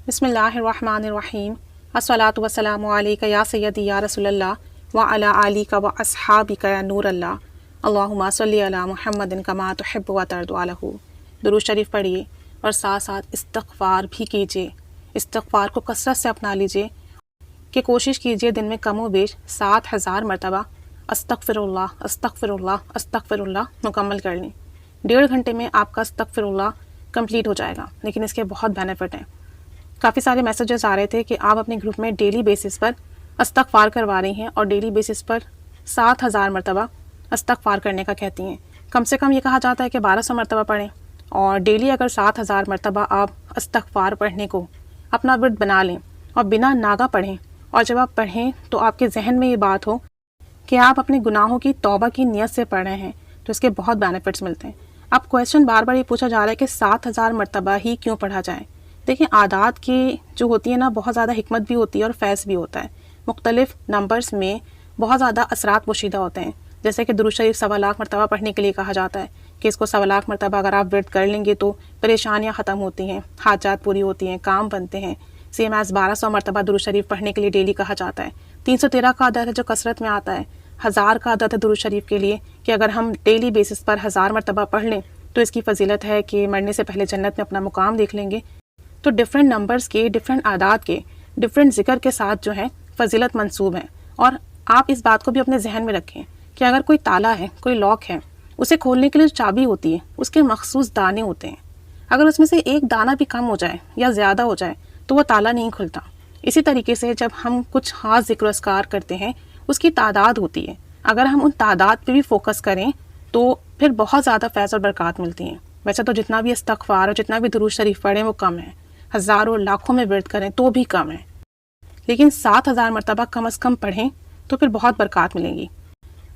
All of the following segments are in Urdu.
بسم اللہ الرحمن الرحیم الصلاۃ والسلام علیک یا سیدی یا رسول اللہ وعلی آلک و اصحابک یا نور اللہ اللہم صلی علی محمد کما تحب و ترضی عنہ۔ درود شریف پڑھیے اور ساتھ ساتھ استغفار بھی کیجیے۔ استغفار کو کثرت سے اپنا لیجیے کہ کوشش کیجیے دن میں کم و بیش 7000 مرتبہ استغفر اللہ استغفر اللہ استغفر اللہ مکمل کر لیں۔ 1.5 گھنٹے میں آپ کا استغفر اللہ کمپلیٹ ہو جائے گا، لیکن اس کے بہت بینیفٹ ہیں۔ کافی سارے میسیجز آ رہے تھے کہ آپ اپنے گروپ میں ڈیلی بیسس پر استغفار کروا رہی ہیں اور ڈیلی بیسس پر 7000 مرتبہ استغفار کرنے کا کہتی ہیں۔ کم سے کم یہ کہا جاتا ہے کہ 1200 مرتبہ پڑھیں، اور ڈیلی اگر 7000 مرتبہ آپ استغفار پڑھنے کو اپنا ورد بنا لیں اور بنا ناگا پڑھیں، اور جب آپ پڑھیں تو آپ کے ذہن میں یہ بات ہو کہ آپ اپنے گناہوں کی توبہ کی نیت سے پڑھ رہے ہیں، تو اس کے بہت بینیفٹس ملتے ہیں۔ اب کویشچن بار بار یہ پوچھا جا رہا ہے کہ 7000 مرتبہ ہی کیوں پڑھا جائے؟ دیکھیں، عادات کی جو ہوتی ہے نا، بہت زیادہ حکمت بھی ہوتی ہے اور فیض بھی ہوتا ہے۔ مختلف نمبرز میں بہت زیادہ اثرات پوشیدہ ہوتے ہیں، جیسے کہ درود شریف 1.25 لاکھ مرتبہ پڑھنے کے لیے کہا جاتا ہے کہ اس کو 1.25 لاکھ مرتبہ اگر آپ ورد کر لیں گے تو پریشانیاں ختم ہوتی ہیں، حاجات پوری ہوتی ہیں، کام بنتے ہیں۔ سیم ایز 1200 مرتبہ درود شریف پڑھنے کے لیے ڈیلی کہا جاتا ہے۔ 313 کا عدد ہے جو کثرت میں آتا ہے۔ 1000 کا عدد ہے درود شریف کے لیے کہ اگر ہم ڈیلی بیسس پر 1000 مرتبہ پڑھ لیں تو اس کی فضیلت ہے کہ مرنے سے پہلے جنت میں اپنا مقام دیکھ لیں گے۔ تو ڈفرینٹ نمبرز کے، ڈفرینٹ اعداد کے، ڈفرینٹ ذکر کے ساتھ جو ہے فضیلت منسوب ہے۔ اور آپ اس بات کو بھی اپنے ذہن میں رکھیں کہ اگر کوئی تالا ہے، کوئی لاک ہے، اسے کھولنے کے لیے جو چابی ہوتی ہے اس کے مخصوص دانے ہوتے ہیں۔ اگر اس میں سے ایک دانہ بھی کم ہو جائے یا زیادہ ہو جائے تو وہ تالا نہیں کھلتا۔ اسی طریقے سے جب ہم کچھ خاص ذکر و اذکار کرتے ہیں، اس کی تعداد ہوتی ہے۔ اگر ہم ان تعداد پہ بھی فوکس کریں تو پھر بہت زیادہ فیض اور برکات ملتی ہیں۔ ویسے تو جتنا بھی استغفار اور جتنا بھی درود شریف پڑھیں وہ کم ہے، ہزاروں لاکھوں میں ورد کریں تو بھی کم ہے، لیکن 7000 مرتبہ کم از کم پڑھیں تو پھر بہت برکات ملیں گی۔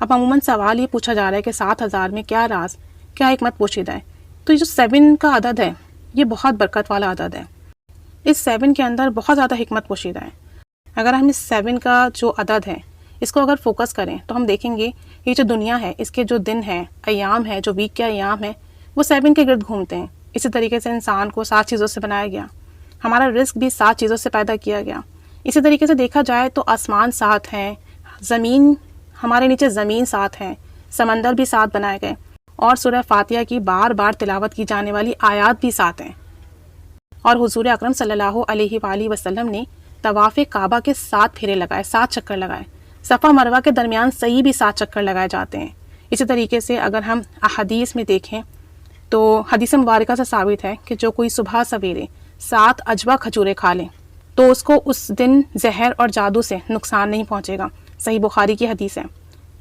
اب عموماً سوال یہ پوچھا جا رہا ہے کہ 7000 میں کیا راز، کیا حکمت پوشیدہ ہے؟ تو یہ جو 7 کا عدد ہے یہ بہت برکت والا عدد ہے۔ اس 7 کے اندر بہت زیادہ حکمت پوشیدہ ہے۔ اگر ہم اس 7 کا جو عدد ہے اس کو اگر فوکس کریں تو ہم دیکھیں گے یہ جو دنیا ہے، اس کے جو دن ہیں، ایام ہے، جو ویک کے ایام ہیں، وہ 7 کے گرد گھومتے ہیں۔ اسی طریقے سے انسان کو 7 چیزوں سے بنایا گیا، ہمارا رزق بھی 7 چیزوں سے پیدا کیا گیا۔ اسی طریقے سے دیکھا جائے تو آسمان 7 ہیں، زمین، ہمارے نیچے زمین 7 ہیں، سمندر بھی 7 بنائے گئے، اور سورہ فاتحہ کی بار بار تلاوت کی جانے والی آیات بھی 7 ہیں۔ اور حضور اکرم صلی اللہ علیہ وآلہ وسلم نے طواف کعبہ کے 7 پھیرے لگائے، 7 چکر لگائے۔ صفا مروہ کے درمیان صحیح بھی 7 چکر لگائے جاتے ہیں۔ اسی طریقے سے اگر ہم احادیث میں دیکھیں تو حدیث مبارکہ سے ثابت ہے کہ جو کوئی صبح سویرے 7 عجوہ کھجوریں کھا لیں تو اس کو اس دن زہر اور جادو سے نقصان نہیں پہنچے گا۔ صحیح بخاری کی حدیث ہے۔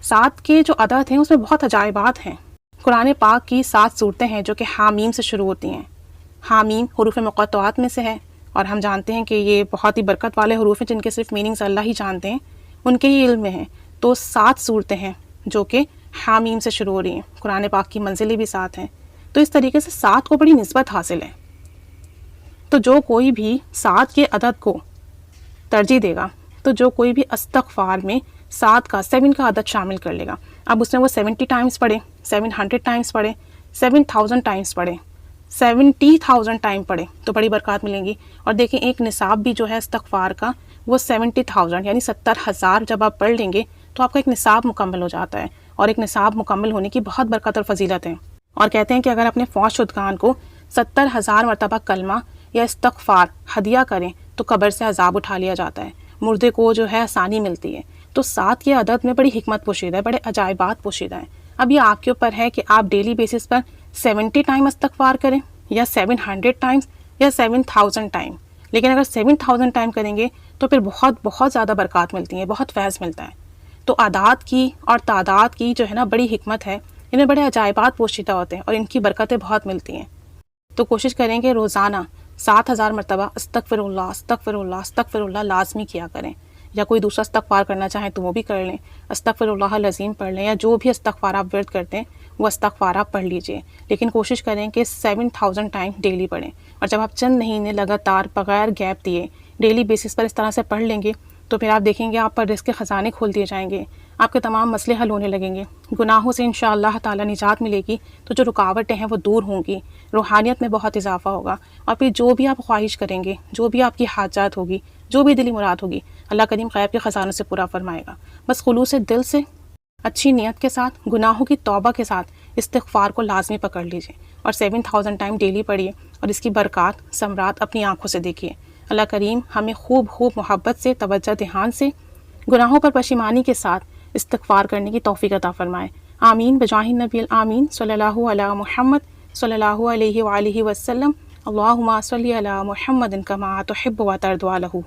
7 کے جو عدد ہیں اس میں بہت عجائبات ہیں۔ قرآن پاک کی 7 صورتیں ہیں جو کہ حامیم سے شروع ہوتی ہیں۔ حامیم حروف مقطعات میں سے ہے، اور ہم جانتے ہیں کہ یہ بہت ہی برکت والے حروف ہیں جن کے صرف میننگز اللہ ہی جانتے ہیں، ان کے ہی علم میں ہیں۔ تو 7 صورتیں ہیں جو کہ حامیم سے شروع ہو رہی ہیں۔ قرآن پاک کی منزلیں بھی 7 ہیں۔ تو اس طریقے سے 7 کو بڑی نسبت حاصل ہے۔ تو جو کوئی بھی 7 کے عدد کو ترجیح دے گا، تو جو کوئی بھی استغفار میں 7 کا عدد شامل کر لے گا، اب اس میں وہ 70 ٹائمز پڑھے، 700 ٹائمز پڑھے، 7000 ٹائمز پڑھے، 70,000 ٹائم پڑھے تو بڑی برکات ملیں گی۔ اور دیکھیں ایک نصاب بھی جو ہے استغفار کا وہ 70,000 یعنی 70,000 جب آپ پڑھ لیں گے تو آپ کا ایک نصاب مکمل ہو جاتا ہے، اور ایک نصاب مکمل ہونے کی بہت برکت اور فضیلت ہے۔ اور کہتے ہیں کہ اگر اپنے فوت شدگان کو 70,000 مرتبہ کلمہ یا استغفار ہدیہ کریں تو قبر سے عذاب اٹھا لیا جاتا ہے، مردے کو جو ہے آسانی ملتی ہے۔ تو 7 کے عدد میں بڑی حکمت پوشیدہ ہے، بڑے عجائبات پوشیدہ ہیں۔ اب یہ آپ کے اوپر ہے کہ آپ ڈیلی بیسس پر 70 ٹائم استغفار کریں یا 700 ٹائمز یا 7000 ٹائم، لیکن اگر 7000 ٹائم کریں گے تو پھر بہت زیادہ برکات ملتی ہیں، بہت فیض ملتا ہے۔ تو اعداد کی اور تعداد کی جو ہے نا بڑی حکمت ہے، انہیں بڑے عجائبات پوشیدہ ہوتے ہیں اور ان کی برکتیں بہت ملتی ہیں۔ تو کوشش کریں کہ روزانہ 7000 مرتبہ استغفر اللہ استغفر اللہ استغفر اللہ لازمی کیا کریں، یا کوئی دوسرا استغفار کرنا چاہیں تو وہ بھی کر لیں، استغفر اللہ العظیم پڑھ لیں، یا جو بھی استغفار آپ ورد کرتے ہیں وہ استغفار آپ پڑھ لیجئے، لیکن کوشش کریں کہ 7000 ٹائم ڈیلی پڑھیں۔ اور جب آپ چند مہینے لگاتار بغیر گیپ دیے ڈیلی بیسس پر اس طرح سے پڑھ لیں گے تو پھر آپ دیکھیں گے آپ پر رزق کے خزانے کھول دیے جائیں گے، آپ کے تمام مسئلے حل ہونے لگیں گے، گناہوں سے انشاءاللہ تعالی نجات ملے گی، تو جو رکاوٹیں ہیں وہ دور ہوں گی، روحانیت میں بہت اضافہ ہوگا، اور پھر جو بھی آپ خواہش کریں گے، جو بھی آپ کی حاجات ہوگی، جو بھی دلی مراد ہوگی، اللہ کریم غیب کے خزانوں سے پورا فرمائے گا۔ بس خلوص دل سے، اچھی نیت کے ساتھ، گناہوں کی توبہ کے ساتھ استغفار کو لازمی پکڑ لیجیے، اور 7000 ٹائم ڈیلی پڑھیے، اور اس کی برکات ثمرات اپنی آنکھوں سے دیکھیے۔ اللہ کریم ہمیں خوب محبت سے، توجہ دھیان سے، گناہوں پر پشیمانی کے ساتھ استغفار کرنے کی توفیق عطا فرمائے۔ آمین بجاہ النبی الآمین صلی اللہ علی محمد صلی اللہ علیہ وآلہ وسلم۔ اللہم صلی علی محمد کما تحب و ترضی عنہ۔